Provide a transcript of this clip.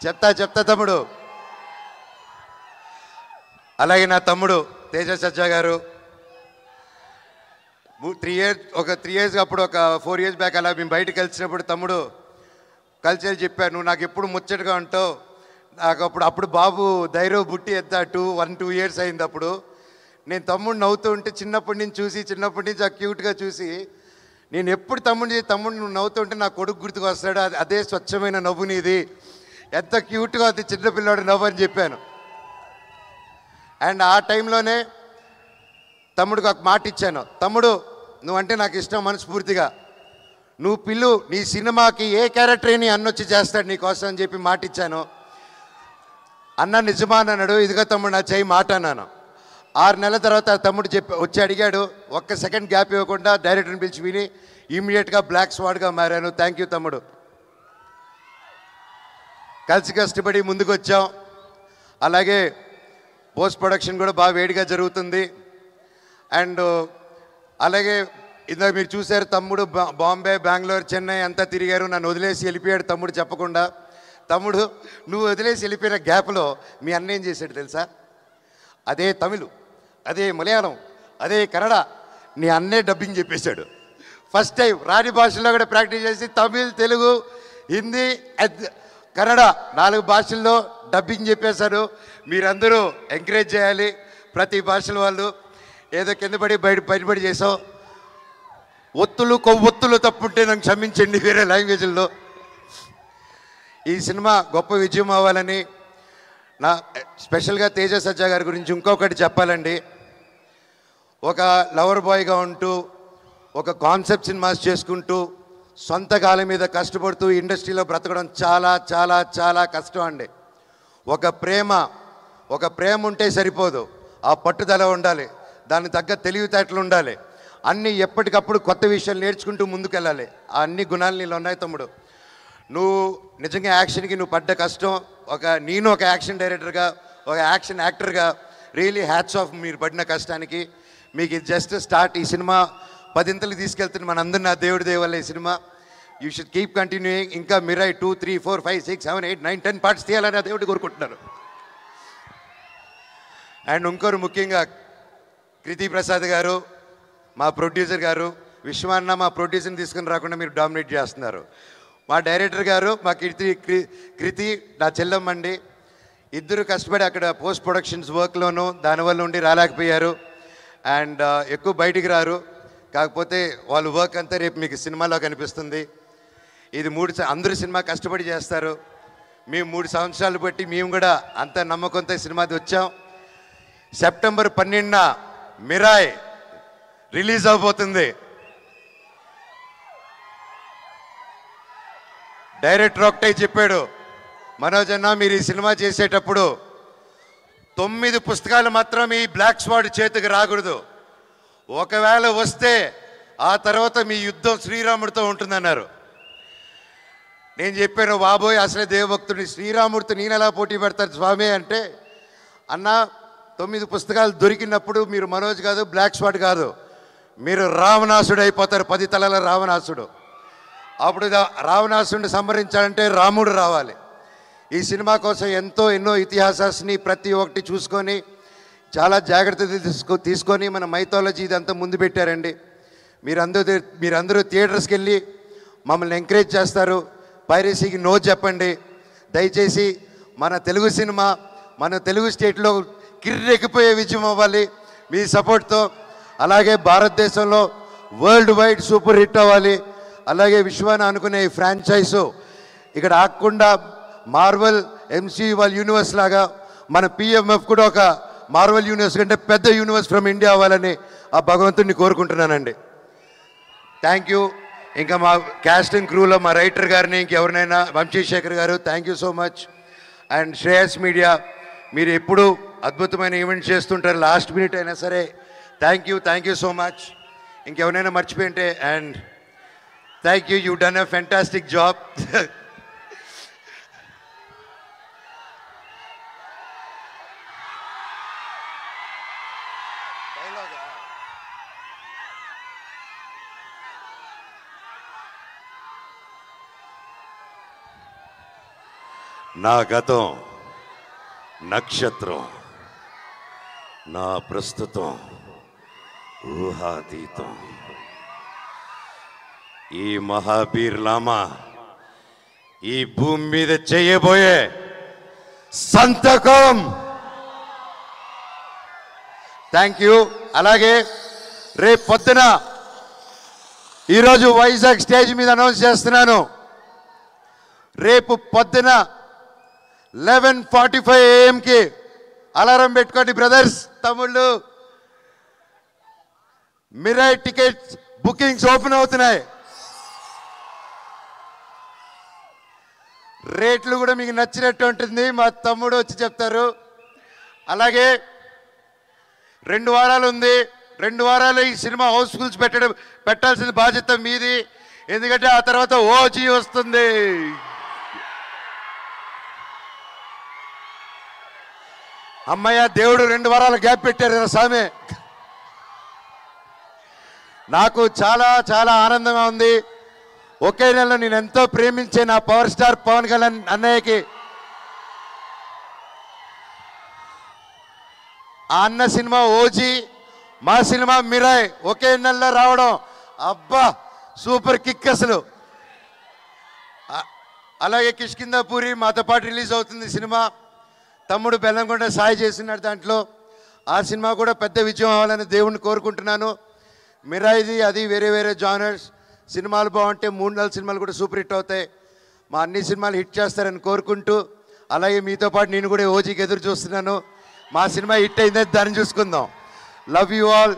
చెప్తా తమ్ముడు. అలాగే నా తమ్ముడు తేజ సజ్జా గారు 3 years అప్పుడు ఒక 4 years బ్యాక్ అలా మేము బయటకు కలిసినప్పుడు తమ్ముడు కలిసి చెప్పారు, నువ్వు నాకు ఎప్పుడు ముచ్చటగా ఉంటావు. నాకు అప్పుడు బాబు ధైర్యం బుట్టి ఎద్దా 1-2 years అయింది. అప్పుడు నేను తమ్ముడు నవ్వుతూ ఉంటే చిన్నప్పటి నుంచి ఆ క్యూట్గా చూసి నేను ఎప్పుడు తమ్ముడు నువ్వు నవ్వుతూ ఉంటే నా కొడుకు గుర్తుకు వస్తాడు, అదే స్వచ్ఛమైన నవ్వు నీది, ఎంత క్యూట్గా అది చిన్నపిల్లాడు నవ్వు అని చెప్పాను. అండ్ ఆ టైంలోనే తమ్ముడికి ఒక మాట ఇచ్చాను, తమ్ముడు నువ్వంటే నాకు ఇష్టం మనస్ఫూర్తిగా, నువ్వు పిల్లు నీ సినిమాకి ఏ క్యారెక్టర్ నీ అన్నొచ్చి చేస్తాడు నీకోసం అని చెప్పి మాట ఇచ్చాను. అన్న నిజమా అన్నాడు. ఇదిగో తమ్ముడు నా చేయి మాట అన్నాను. 6 నెలల తర్వాత తమ్ముడు వచ్చి అడిగాడు, ఒక్క సెకండ్ గ్యాప్ ఇవ్వకుండా డైరెక్టర్ని పిలిచి విని ఇమీడియట్గా బ్లాక్ స్వాడ్గా మారాను. థ్యాంక్ యూ తమ్ముడు. కలిసి కష్టపడి ముందుకు వచ్చాం. అలాగే పోస్ట్ ప్రొడక్షన్ కూడా బాగా వేడిగా జరుగుతుంది. అండ్ అలాగే ఇందాక మీరు చూశారు తమ్ముడు బాంబే, బెంగళూరు, చెన్నై అంతా తిరిగారు. నన్ను వదిలేసి వెళ్ళిపోయాడు తమ్ముడు చెప్పకుండా. తమ్ముడు నువ్వు వదిలేసి వెళ్ళిపోయిన గ్యాప్లో మీ అన్న ఏం చేశాడు తెలుసా? అదే తమిళ్, అదే మలయాళం, అదే కన్నడ నీ అన్నే డబ్బింగ్ చెప్పేశాడు. ఫస్ట్ టైం రాని భాషల్లో కూడా ప్రాక్టీస్ చేసి తమిళ్, తెలుగు, హిందీ, కన్నడ 4 భాషల్లో డబ్బింగ్ చెప్పేశారు. మీరందరూ ఎంకరేజ్ చేయాలి. ప్రతి భాషల వాళ్ళు ఏదో కింద పడి బయటపడి చేసావు. కొవ్వొత్తులు తప్పుంటే నాకు క్షమించండి వేరే లాంగ్వేజ్ల్లో. ఈ సినిమా గొప్ప విజయం అవ్వాలని నా స్పెషల్గా తేజ సజ్జా గారి గురించి ఇంకొకటి చెప్పాలండి. ఒక లవర్ బాయ్గా ఉంటూ ఒక కాన్సెప్ట్ సినిమాస్ చేసుకుంటూ సొంత కాళ్ళ మీద కష్టపడుతూ ఇండస్ట్రీలో బ్రతకడం చాలా చాలా చాలా కష్టం అండి. ఒక ప్రేమ ఉంటే సరిపోదు, ఆ పట్టుదల ఉండాలి, దానికి తగ్గ తెలివితేటలు ఉండాలి, అన్నీ ఎప్పటికప్పుడు కొత్త విషయాలు నేర్చుకుంటూ ముందుకెళ్ళాలి. ఆ అన్ని గుణాలు నీళ్ళు ఉన్నాయి తమ్ముడు. నువ్వు నిజంగా యాక్షన్కి నువ్వు పడ్డ కష్టం, నేను ఒక యాక్షన్ డైరెక్టర్గా, ఒక యాక్షన్ యాక్టర్గా రియలీ హ్యాట్స్ ఆఫ్ మీరు పడిన కష్టానికి. మీకు ఇది జస్ట్ స్టార్ట్. ఈ సినిమా 10 ఇంతలు తీసుకెళ్తుంది మనందరూ నా దేవుడి దేవల్ల ఈ cinema. You should keep continuing. ఇంకా మిరాయ్ 2, 3, 4, 5, 6, 7, 8, 9, 10 పార్ట్స్ తీయాలని ఆ దేవుడు కోరుకుంటున్నారు. అండ్ ఇంకోరు ముఖ్యంగా కృతి ప్రసాద్ గారు, మా ప్రొడ్యూసర్ గారు, విశ్వాన్న మా ప్రొడ్యూసర్ని తీసుకుని రాకుండా మీరు డామినేట్ చేస్తున్నారు. మా డైరెక్టర్ గారు, మా కృతి నా చెల్లమ్మండి. ఇద్దరు కష్టపడి అక్కడ పోస్ట్ ప్రొడక్షన్స్ వర్క్లోనూ దానివల్ల ఉండి రాలేకపోయారు. అండ్ ఎక్కువ బయటికి రారు. కాకపోతే వాళ్ళ వర్క్ అంతా రేపు మీకు సినిమాలో కనిపిస్తుంది. ఇది అందరూ సినిమా కష్టపడి చేస్తారు. మేము 3 సంవత్సరాలు బట్టి మేము కూడా అంత నమ్మకంతో సినిమాది వచ్చాం. సెప్టెంబర్ 12న మిరాయ్ రిలీజ్ అవబోతుంది. డైరెక్టర్ ఒకటే చెప్పాడు, మనోజ్ అన్న మీరు ఈ సినిమా చేసేటప్పుడు 9 పుస్తకాలు మాత్రం ఈ బ్లాక్ స్వాడ్ చేతికి రాకూడదు, ఒకవేళ వస్తే ఆ తర్వాత మీ యుద్ధం శ్రీరాముడితో ఉంటుందన్నారు. నేను చెప్పాను, బాబోయ్ అసలే దేవభక్తుడిని, శ్రీరాముడితో నేను ఎలా పోటీ పెడతారు స్వామి అంటే, అన్న 9 పుస్తకాలు దొరికినప్పుడు మీరు మనోజ్ కాదు, బ్లాక్ స్వాడ్ కాదు, మీరు రావణాసుడు అయిపోతారు, 10 తలల రావణాసుడు. అప్పుడు రావణాసుడిని సంహరించాలంటే రాముడు రావాలి. ఈ సినిమా కోసం ఎన్నో ఇతిహాసాన్ని ప్రతి ఒక్కటి చూసుకొని చాలా జాగ్రత్తలు తీసుకొని మన మైథాలజీ ఇదంతా ముందు పెట్టారండి. మీరందరూ థియేటర్స్కి వెళ్ళి మమ్మల్ని ఎంకరేజ్ చేస్తారు. పైరసీకి నో చెప్పండి దయచేసి. మన తెలుగు సినిమా మన తెలుగు స్టేట్లో కిర్రెక్కిపోయే విజయం అవ్వాలి మీ సపోర్ట్తో. అలాగే భారతదేశంలో వరల్డ్ వైడ్ సూపర్ హిట్ అవ్వాలి. అలాగే విశ్వాన్ని అనుకునే ఈ ఫ్రాంచైజు ఇక్కడ ఆగకుండా మార్వెల్ ఎంసీయూ వాళ్ళ యూనివర్స్ లాగా మన పిఎంఎఫ్ కూడా ఒక మార్వెల్ యూనివర్స్ కంటే పెద్ద యూనివర్స్ ఫ్రమ్ ఇండియా అవ్వాలని ఆ భగవంతుడిని కోరుకుంటున్నానండి. Thank you. ఇంకా మా క్యాస్ట్ అండ్ క్రూలో మా రైటర్ గారిని ఇంకెవరినైనా వంశీశేఖర్ గారు thank you so much. And Shreyas media మీరు ఎప్పుడు అద్భుతమైన ఈవెంట్స్ చేస్తుంటారు, లాస్ట్ మినిట్ అయినా సరే థ్యాంక్ యూ సో మచ్. ఇంకెవరైనా మర్చిపోయింటే and thank you, you done a fantastic job. నా గతం నక్షత్రం, నా ప్రస్తుతం ఊహాతీతం. ఈ మహాబీర్ లామా ఈ భూమి మీద చేయబోయే సంతకం. Thank you. అలాగే రేపు పొద్దున ఈరోజు వైజాగ్ స్టేజ్ మీద అనౌన్స్ చేస్తున్నాను. రేపు పొద్దున 11:45 AM అలారం పెట్టుకోండి బ్రదర్స్, తమ్ముళ్ళు. మిరాయ్ టికెట్స్ బుకింగ్స్ ఓపెన్ అవుతున్నాయి. రేట్లు కూడా మీకు నచ్చినట్టు ఉంటుంది, మా తమ్ముడు వచ్చి చెప్తారు. అలాగే 2 వారాలు ఉంది. 2 వారాలు ఈ సినిమా హౌస్ఫుల్స్ పెట్టాల్సిన బాధ్యత మీది. ఎందుకంటే ఆ తర్వాత ఓజీ వస్తుంది. అమ్మయ్య, దేవుడు 2 వారాల గ్యాప్ పెట్టారు కదా స్వామి. నాకు చాలా చాలా ఆనందంగా ఉంది. ఒకే నెలలో నేను ఎంతో ప్రేమించే నా పవర్ స్టార్ పవన్ కళ్యాణ్ అన్నయ్యకి ఆ అన్న సినిమా ఓజీ, మా సినిమా మిరాయ్ ఒకే నెలలో రావడం, అబ్బా సూపర్ కిక్ అసలు. అలాగే కిష్కిందాపూరి మాతో పాటు రిలీజ్ అవుతుంది సినిమా. తమ్ముడు బెల్లంకొండ సాయి చేస్తున్నాడు దాంట్లో. ఆ సినిమా కూడా పెద్ద విజయం అవ్వాలని దేవుణ్ణి కోరుకుంటున్నాను. మిరాయిది అది వేరే వేరే జానర్స్. సినిమాలు బాగుంటే 3-4 సినిమాలు కూడా సూపర్ హిట్ అవుతాయి. మా అన్ని సినిమాలు హిట్ చేస్తారని కోరుకుంటూ, అలాగే మీతో పాటు నేను కూడా ఓజీకి ఎదురు చూస్తున్నాను. మా సినిమా హిట్ అయిందని దాన్ని చూసుకుందాం. Love you all.